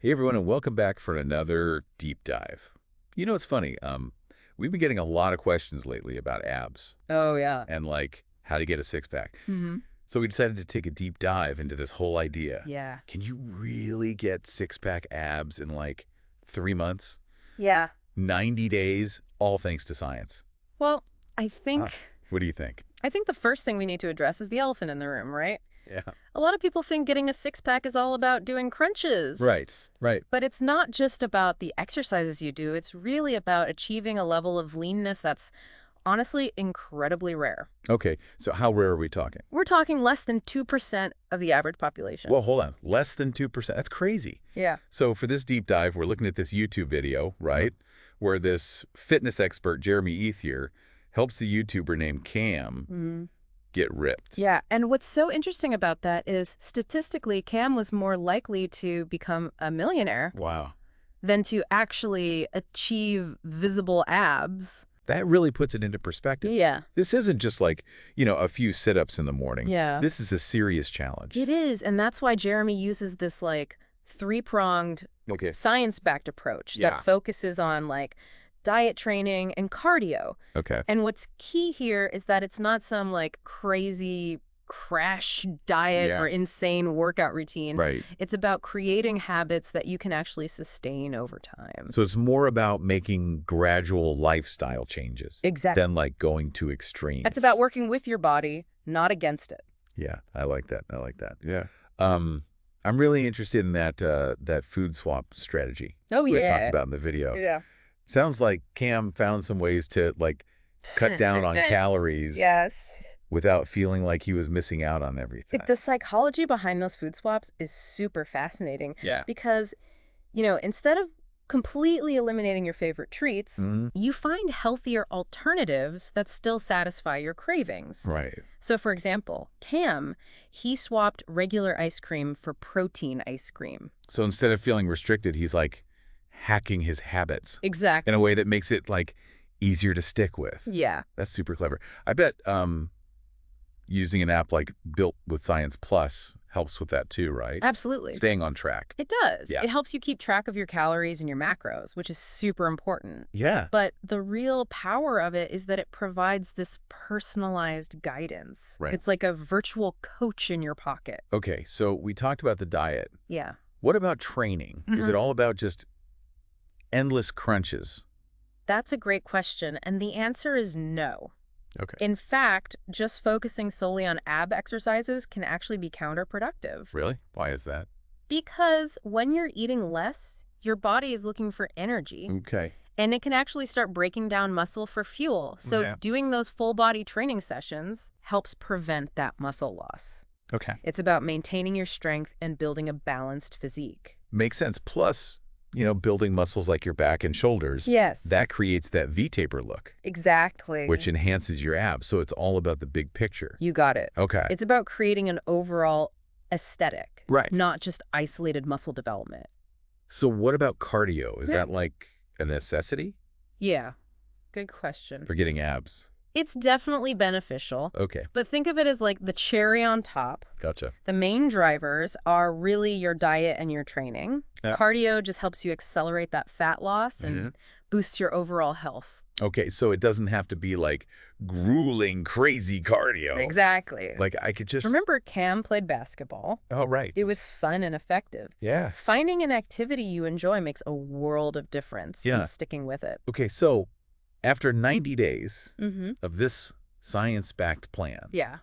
Hey everyone, and welcome back for another deep dive. You know, it's funny. We've been getting a lot of questions lately about abs Oh, yeah. and like how to get a six pack. hmm So we decided to take a deep dive into this whole idea. Yeah. Can you really get six pack abs in like 3 months, Yeah. 90 days, all thanks to science? Well, I Ah, think what do you think? I think the first thing we need to address is the elephant in the room, right? Yeah. A lot of people think getting a six-pack is all about doing crunches. Right, right. But it's not just about the exercises you do. It's really about achieving a level of leanness that's honestly incredibly rare. Okay, so how rare are we talking? We're talking less than 2% of the average population. Well, hold on. Less than 2%. That's crazy. Yeah. So for this deep dive, we're looking at this YouTube video, right, where this fitness expert, Jeremy Ethier, helps the YouTuber named Cam Mhm. get ripped. Yeah, and what's so interesting about that is statistically, Cam was more likely to become a millionaire Wow. than to actually achieve visible abs. That really puts it into perspective. Yeah. This isn't just like, a few sit-ups in the morning. Yeah. This is a serious challenge. It is, and that's why Jeremy uses this three-pronged Okay. science-backed approach Yeah. that focuses on diet training and cardio. Okay. And what's key here is that it's not some crazy crash diet Yeah. or insane workout routine. Right. It's about creating habits that you can actually sustain over time. So it's more about making gradual lifestyle changes Exactly. than like going to extremes. That's about working with your body, not against it. Yeah, I like that. I like that. Yeah. I'm really interested in that food swap strategy Oh, we yeah. talked about in the video. Yeah. Sounds like Cam found some ways to cut down on calories Yes. without feeling like he was missing out on everything. The psychology behind those food swaps is super fascinating Yeah. because, instead of completely eliminating your favorite treats, Mhm. you find healthier alternatives that still satisfy your cravings. Right. So, for example, Cam, he swapped regular ice cream for protein ice cream. So instead of feeling restricted, he's like hacking his habits Exactly. in a way that makes it easier to stick with. Yeah. That's super clever. I bet using an app like Built with Science Plus helps with that too, right? Absolutely. Staying on track. It does. Yeah. It helps you keep track of your calories and your macros, which is super important. Yeah. But the real power of it is that it provides this personalized guidance. Right. It's like a virtual coach in your pocket. Okay, so we talked about the diet. Yeah. What about training? Is it all about just endless crunches? That's a great question. And the answer is no. Okay. In fact, just focusing solely on ab exercises can actually be counterproductive. Really? Why is that? Because when you're eating less, your body is looking for energy. Okay. And it can actually start breaking down muscle for fuel. So Yeah. doing those full body training sessions helps prevent that muscle loss. Okay. It's about maintaining your strength and building a balanced physique. Makes sense. Plus, building muscles like your back and shoulders. Yes. That creates that V-taper look, Exactly. which enhances your abs. So it's all about the big picture. You got it. Okay. It's about creating an overall aesthetic, Right. not just isolated muscle development. So what about cardio? Is Yeah. that like a necessity Yeah. Good question. for getting abs? It's definitely beneficial, Okay. but think of it as like the cherry on top. Gotcha. The main drivers are really your diet and your training. Yeah. Cardio just helps you accelerate that fat loss and Mhm. boosts your overall health. Okay, so it doesn't have to be like grueling, crazy cardio. Exactly. Like I could just... Remember Cam played basketball? Oh, right. It was fun and effective. Yeah. Finding an activity you enjoy makes a world of difference Yeah. in sticking with it. Okay, so after 90 days Mm-hmm. of this science-backed plan, Yeah.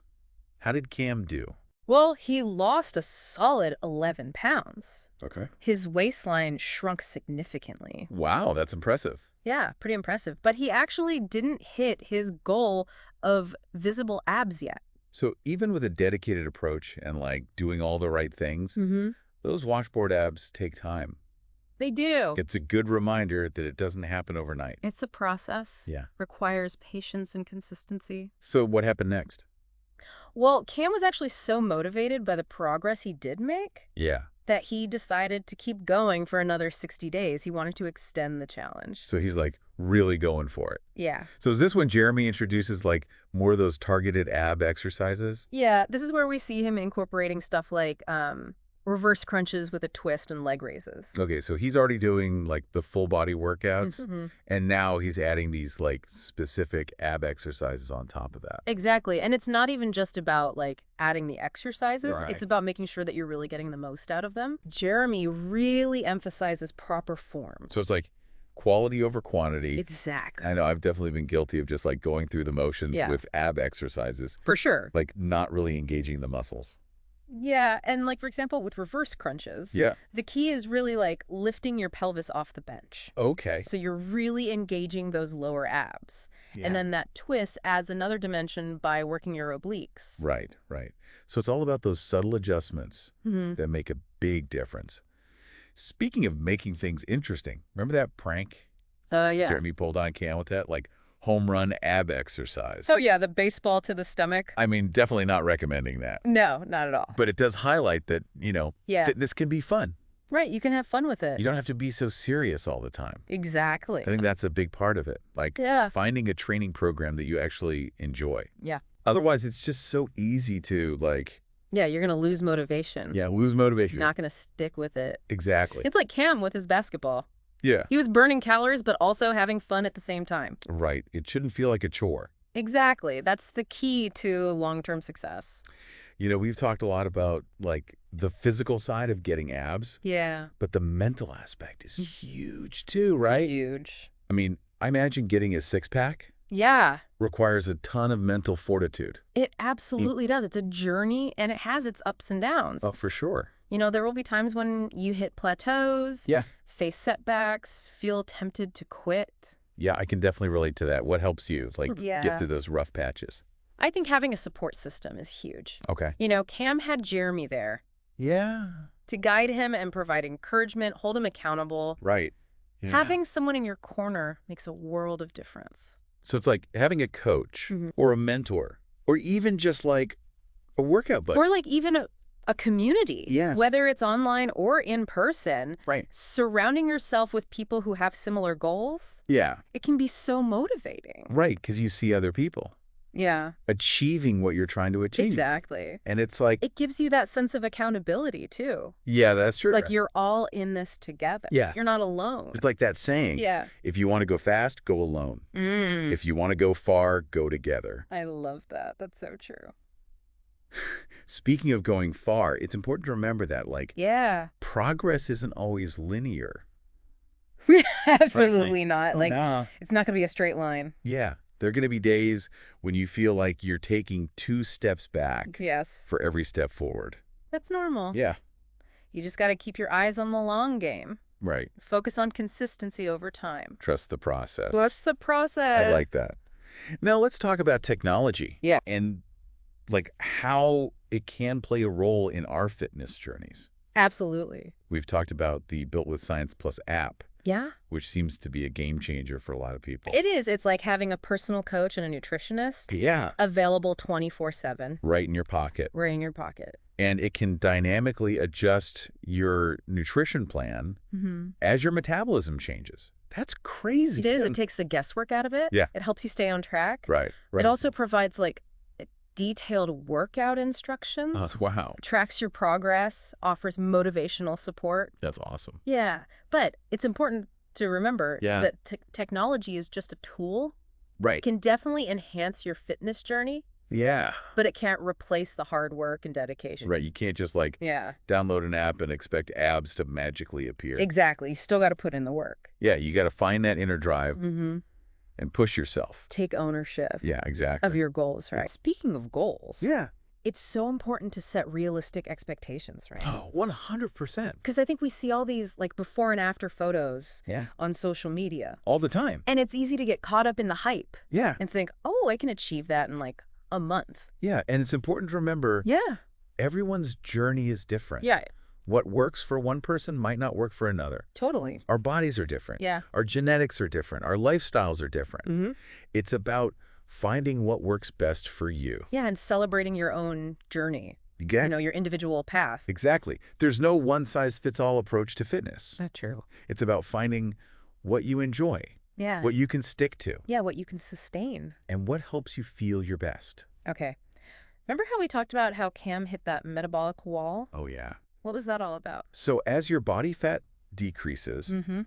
how did Cam do? Well, he lost a solid 11 pounds. Okay. His waistline shrunk significantly. Wow, that's impressive. Yeah, pretty impressive. But he actually didn't hit his goal of visible abs yet. So even with a dedicated approach and doing all the right things, Mm-hmm. those washboard abs take time. They do. It's a good reminder that it doesn't happen overnight. It's a process. Yeah. Requires patience and consistency. So what happened next? Well, Cam was actually so motivated by the progress he did make Yeah. that he decided to keep going for another 60 days. He wanted to extend the challenge. So he's really going for it. Yeah. So is this when Jeremy introduces more of those targeted ab exercises? Yeah, this is where we see him incorporating stuff like reverse crunches with a twist and leg raises. Okay, so he's already doing like the full body workouts, Mhm. and now he's adding these like specific ab exercises on top of that. Exactly. And it's not even just about like adding the exercises. Right. It's about making sure that you're really getting the most out of them. Jeremy really emphasizes proper form. So it's like quality over quantity. Exactly. I know I've definitely been guilty of just like going through the motions Yeah. with ab exercises, For sure. like not really engaging the muscles. Yeah. And like, for example, with reverse crunches, Yeah. the key is really like lifting your pelvis off the bench. Okay. So you're really engaging those lower abs. Yeah. And then that twist adds another dimension by working your obliques. Right, right. So it's all about those subtle adjustments Mm-hmm. that make a big difference. Speaking of making things interesting, remember that prank Yeah. Jeremy pulled on Cam with that? Like home run ab exercise. Oh, yeah. The baseball to the stomach. I mean, definitely not recommending that. No, not at all. But it does highlight that, Yeah. fitness can be fun. Right. You can have fun with it. You don't have to be so serious all the time. Exactly. I think that's a big part of it. Like Yeah. finding a training program that you actually enjoy. Yeah. Otherwise, it's just so easy to like, Yeah, you're going to lose motivation. yeah, lose motivation. You're not going to stick with it. Exactly. It's like Cam with his basketball. Yeah. He was burning calories, but also having fun at the same time. Right. It shouldn't feel like a chore. Exactly. That's the key to long-term success. We've talked a lot about like the physical side of getting abs, Yeah. but the mental aspect is huge too, It's right? huge. I mean, I imagine getting a six-pack Yeah. requires a ton of mental fortitude. It absolutely does. It's a journey, and it has its ups and downs. Oh, for sure. There will be times when you hit plateaus, Yeah. face setbacks, feel tempted to quit. Yeah, I can definitely relate to that. What helps you like Yeah. get through those rough patches? I think having a support system is huge. Okay. Cam had Jeremy there Yeah. to guide him and provide encouragement, hold him accountable. Right. Yeah. Having someone in your corner makes a world of difference. So it's like having a coach Mhm. or a mentor or even just like a workout buddy. Or like even a community, Yes. whether it's online or in person, Right. surrounding yourself with people who have similar goals, Yeah. it can be so motivating. Right, because you see other people Yeah, achieving what you're trying to achieve. exactly. And it's like, It gives you that sense of accountability too. yeah, that's true. Like you're all in this together. Yeah. You're not alone. It's like that saying, Yeah. if you want to go fast, go alone. Mm. If you want to go far, go together. I love that. That's so true. Speaking of going far, it's important to remember that, like, Yeah. progress isn't always linear. Absolutely not. Oh, Like, no. it's not going to be a straight line. Yeah. There are going to be days when you feel like you're taking 2 steps back Yes. for every step forward. That's normal. Yeah. You just got to keep your eyes on the long game. Right. Focus on consistency over time. Trust the process. What's the process? I like that. Now let's talk about technology. Yeah. And like how it can play a role in our fitness journeys. Absolutely. We've talked about the Built with Science Plus app, Yeah. which seems to be a game changer for a lot of people. It is. It's like having a personal coach and a nutritionist Yeah. available 24/7 Right in your pocket. right in your pocket. And it can dynamically adjust your nutrition plan Mm-hmm. as your metabolism changes. That's crazy. It is. It takes the guesswork out of it. Yeah. It helps you stay on track. Right. Right. It also provides like detailed workout instructions, wow. tracks your progress, offers motivational support. That's awesome. Yeah. But it's important to remember Yeah. that technology is just a tool. Right. It can definitely enhance your fitness journey, Yeah. but it can't replace the hard work and dedication. Right. You can't just like Yeah. download an app and expect abs to magically appear. Exactly. You still got to put in the work. Yeah, you got to find that inner drive Mm-hmm. and push yourself. Take ownership Yeah, exactly. of your goals, right? Speaking of goals, Yeah. it's so important to set realistic expectations, right? Oh, 100%. Because I think we see all these like before and after photos Yeah. on social media. All the time. And it's easy to get caught up in the hype Yeah. and think, oh, I can achieve that in like a month. Yeah, and it's important to remember Yeah. everyone's journey is different. Yeah, What works for one person might not work for another. totally. Our bodies are different. Yeah. Our genetics are different. Our lifestyles are different. Mm-hmm. It's about finding what works best for you. Yeah, and celebrating your own journey, Yeah, your individual path. exactly. There's no one-size-fits-all approach to fitness. That's true. It's about finding what you enjoy, Yeah. what you can stick to, Yeah, what you can sustain. and what helps you feel your best. Okay. Remember how we talked about how Cam hit that metabolic wall? Oh, yeah. What was that all about? So as your body fat decreases, Mm-hmm.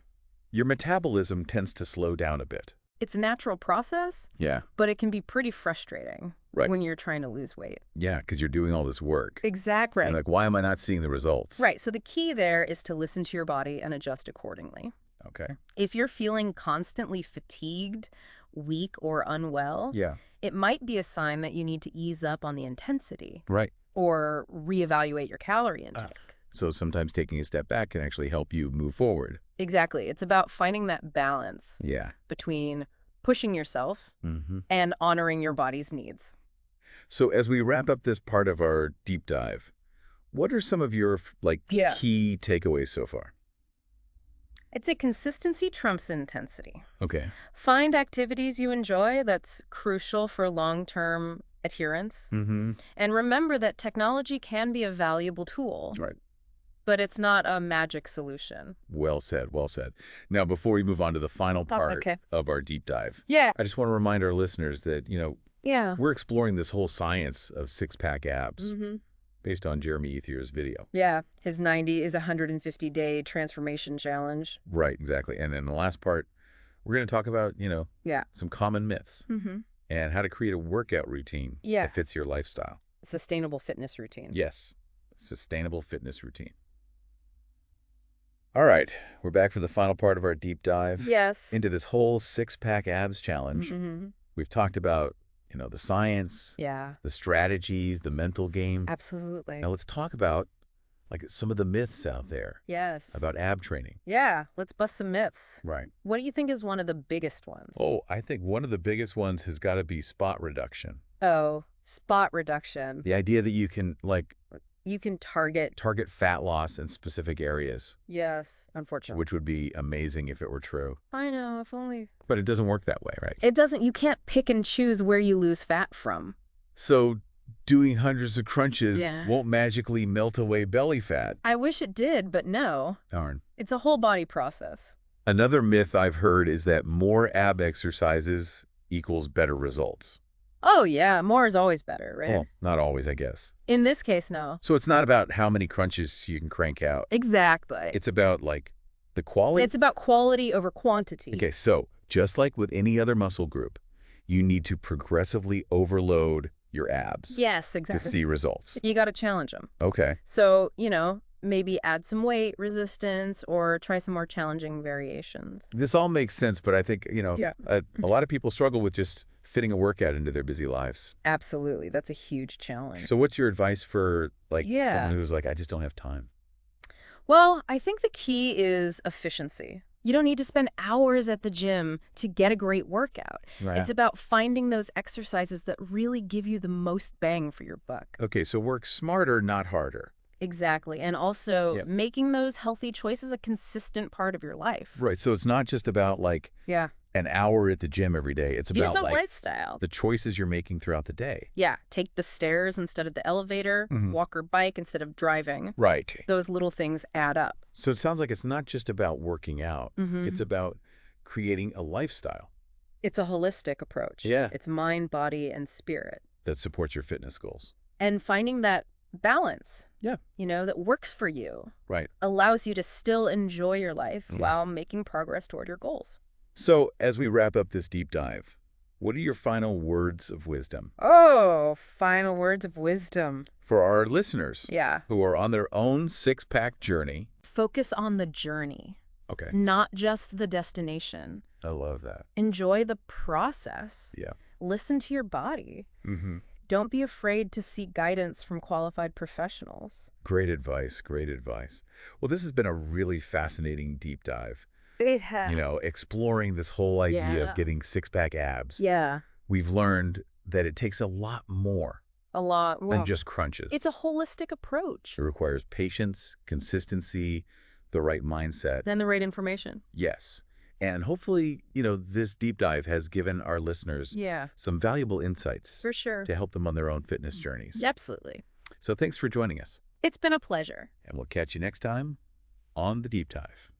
your metabolism tends to slow down a bit. It's a natural process, Yeah. but it can be pretty frustrating Right. when you're trying to lose weight. Yeah, because you're doing all this work. Exactly. And like, why am I not seeing the results? Right. So the key there is to listen to your body and adjust accordingly. Okay. If you're feeling constantly fatigued, weak, or unwell, Yeah. it might be a sign that you need to ease up on the intensity Right. or reevaluate your calorie intake. So sometimes taking a step back can actually help you move forward. Exactly. It's about finding that balance Yeah. between pushing yourself Mm-hmm. and honoring your body's needs. So as we wrap up this part of our deep dive, what are some of your Yeah. key takeaways so far? I'd say consistency trumps intensity. Okay. Find activities you enjoy that's crucial for long-term adherence. Mm-hmm. And remember that technology can be a valuable tool, Right. but it's not a magic solution. Well said. Well said. Now, before we move on to the final part Okay. of our deep dive, Yeah. I just want to remind our listeners that, Yeah. we're exploring this whole science of six-pack abs Mm-hmm. based on Jeremy Ethier's video. Yeah. His 90 is a 150-day transformation challenge. Right, exactly. And in the last part, we're going to talk about, Yeah. some common myths Mm-hmm. and how to create a workout routine Yeah. that fits your lifestyle. Sustainable fitness routine. Yes, sustainable fitness routine. All right, we're back for the final part of our deep dive Yes. into this whole six-pack abs challenge. Mm-hmm. We've talked about, the science, Yeah. the strategies, the mental game. Absolutely. Now let's talk about some of the myths out there Yes. about ab training. Yeah. Let's bust some myths. Right. What do you think is one of the biggest ones? Oh, I think one of the biggest ones has got to be spot reduction. Oh, spot reduction. The idea that you can You can target. target fat loss in specific areas, Yes, unfortunately. which would be amazing if it were true. I know, if only. But it doesn't work that way, right? It doesn't, you can't pick and choose where you lose fat from. So doing hundreds of crunches Yeah. won't magically melt away belly fat. I wish it did, but no. Darn. It's a whole body process. Another myth I've heard is that more ab exercises equals better results. Oh, yeah, more is always better, right? Well, not always, I guess. In this case, no. So it's not about how many crunches you can crank out. Exactly. It's about, the quality. It's about quality over quantity. Okay, so just like with any other muscle group, you need to progressively overload your abs Yes, to exactly. see results. You got to challenge them. Okay. So, maybe add some weight resistance or try some more challenging variations. This all makes sense, but I think, Yeah. a lot of people struggle with just fitting a workout into their busy lives. Absolutely. That's a huge challenge. So what's your advice for, Yeah. someone who's I just don't have time? Well, I think the key is efficiency. You don't need to spend hours at the gym to get a great workout. Right. It's about finding those exercises that really give you the most bang for your buck. Okay, so work smarter, not harder. Exactly. And also Yep. making those healthy choices a consistent part of your life. Right, so it's not just about, Yeah. an hour at the gym every day. It's It's about, a lifestyle. the choices you're making throughout the day. Yeah. Take the stairs instead of the elevator, Mhm. walk or bike instead of driving. Right. Those little things add up. So it sounds like it's not just about working out. Mhm. It's about creating a lifestyle It's a holistic approach. Yeah. It's mind, body, and spirit. that supports your fitness goals. And finding that balance, Yeah. that works for you, Right. allows you to still enjoy your life Mhm. while making progress toward your goals. So as we wrap up this deep dive, what are your final words of wisdom Oh, final words of wisdom. for our listeners Yeah. who are on their own six-pack journey? Focus on the journey, Okay. not just the destination. I love that. Enjoy the process. Yeah. Listen to your body. Mm-hmm. Don't be afraid to seek guidance from qualified professionals. Great advice. Great advice. Well, this has been a really fascinating deep dive. It has. Exploring this whole idea Yeah. of getting six-pack abs. Yeah, We've learned that it takes a lot more a lot. than Well, just crunches. it's a holistic approach. It requires patience, consistency, the right mindset. Then the right information. Yes. And hopefully, this deep dive has given our listeners Yeah, some valuable insights for sure. to help them on their own fitness journeys. Absolutely. So thanks for joining us. It's been a pleasure. And we'll catch you next time on The Deep Dive.